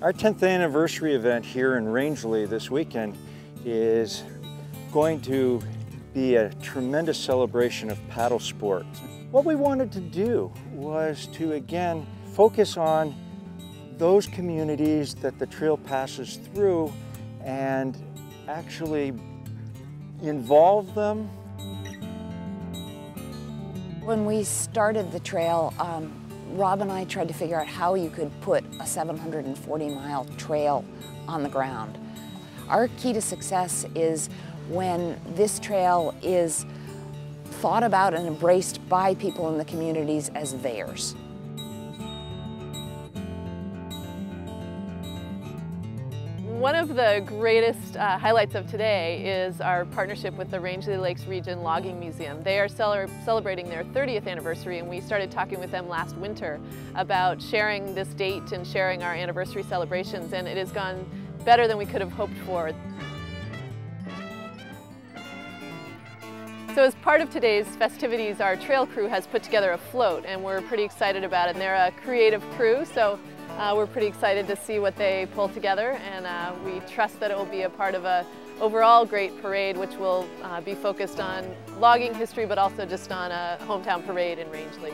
Our 10th anniversary event here in Rangeley this weekend is going to be a tremendous celebration of paddle sports. What we wanted to do was to again focus on those communities that the trail passes through and actually involve them. When we started the trail, Rob and I tried to figure out how you could put a 740-mile trail on the ground. Our key to success is when this trail is thought about and embraced by people in the communities as theirs. One of the greatest highlights of today is our partnership with the Rangeley Lakes Region Logging Museum. They are celebrating their 30th anniversary, and we started talking with them last winter about sharing this date and sharing our anniversary celebrations, and it has gone better than we could have hoped for. So as part of today's festivities, our trail crew has put together a float, and we're pretty excited about it. And they're a creative crew, so we're pretty excited to see what they pull together, and we trust that it will be a part of an overall great parade, which will be focused on logging history, but also just on a hometown parade in Rangeley.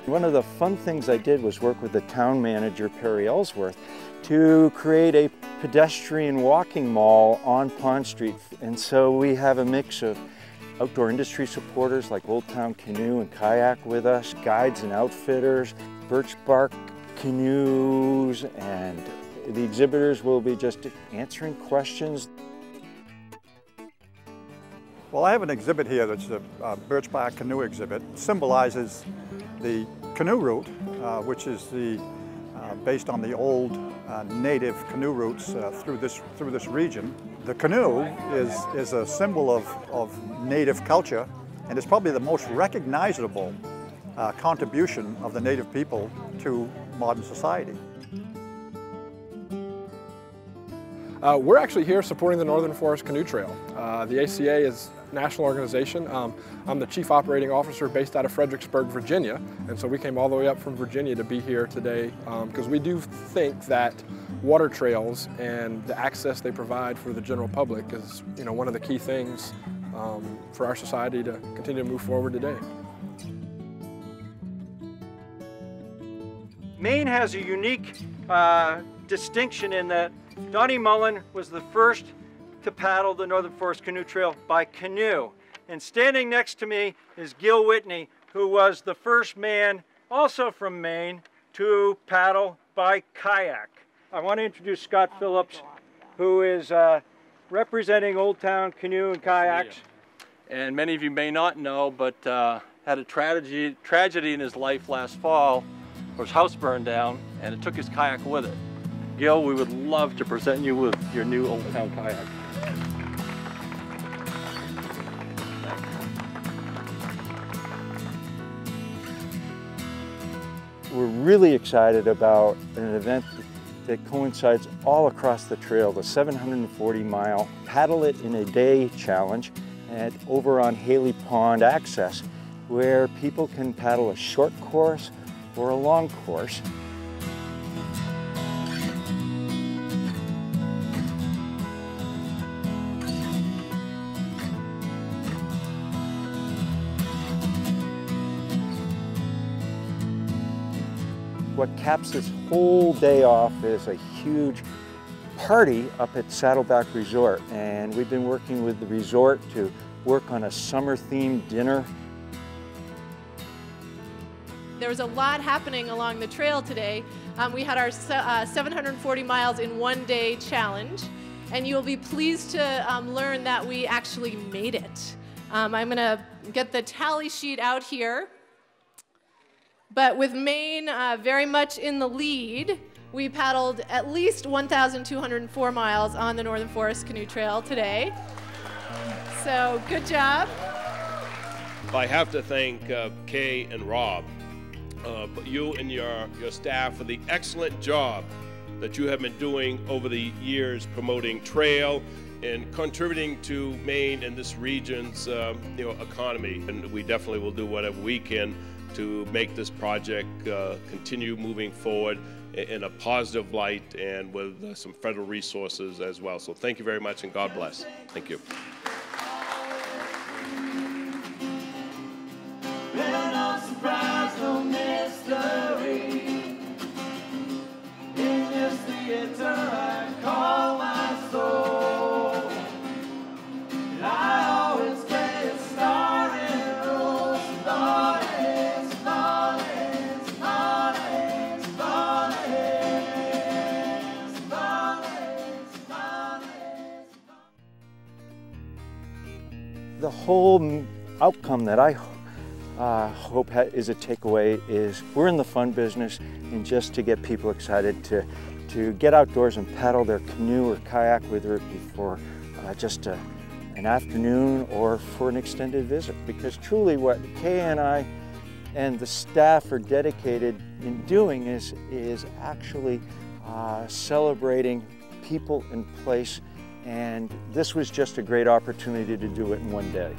One of the fun things I did was work with the town manager, Perry Ellsworth, to create a pedestrian walking mall on Pond Street. And so we have a mix of outdoor industry supporters like Old Town Canoe and Kayak with us, guides and outfitters, birch bark canoes, and the exhibitors will be just answering questions. Well, I have an exhibit here that's a birch bark canoe exhibit. It symbolizes the canoe route, which is based on the old native canoe routes through this region. The canoe is a symbol of native culture, and it's probably the most recognizable contribution of the native people to modern society. We're actually here supporting the Northern Forest Canoe Trail. The ACA is a national organization. I'm the chief operating officer based out of Fredericksburg, Virginia, and so we came all the way up from Virginia to be here today because we do think that water trails and the access they provide for the general public is, one of the key things for our society to continue to move forward today. Maine has a unique distinction in that Donnie Mullen was the first to paddle the Northern Forest Canoe Trail by canoe. And standing next to me is Gil Whitney, who was the first man, also from Maine, to paddle by kayak. I want to introduce Scott Phillips, who is representing Old Town Canoe and Kayaks. And many of you may not know, but had a tragedy in his life last fall, where his house burned down, and it took his kayak with it. Gil, we would love to present you with your new Old Town kayak. We're really excited about an event that coincides all across the trail, the 740-mile Paddle It in a Day challenge over on Haley Pond Access, where people can paddle a short course or a long course. What caps this whole day off is a huge party up at Saddleback Resort, and we've been working with the resort to work on a summer-themed dinner. There was a lot happening along the trail today. We had our 740 miles in one day challenge, and you'll be pleased to learn that we actually made it. I'm gonna get the tally sheet out here. But with Maine very much in the lead, we paddled at least 1,204 miles on the Northern Forest Canoe Trail today. So good job. I have to thank Kay and Rob, you and your staff for the excellent job that you have been doing over the years promoting trail and contributing to Maine and this region's economy. And we definitely will do whatever we can to make this project continue moving forward in a positive light and with some federal resources as well. So thank you very much and God bless. Thank you. No surprise, no mystery. In this theater I call my soul. And I always get it started, oh, started, started, started, started, started. The whole outcome that I hope is a takeaway is we're in the fun business, and just to get people excited to get outdoors and paddle their canoe or kayak, whether it be for just an afternoon or for an extended visit. Because truly what Kay and I and the staff are dedicated in doing is actually celebrating people and place, and this was just a great opportunity to do it in one day.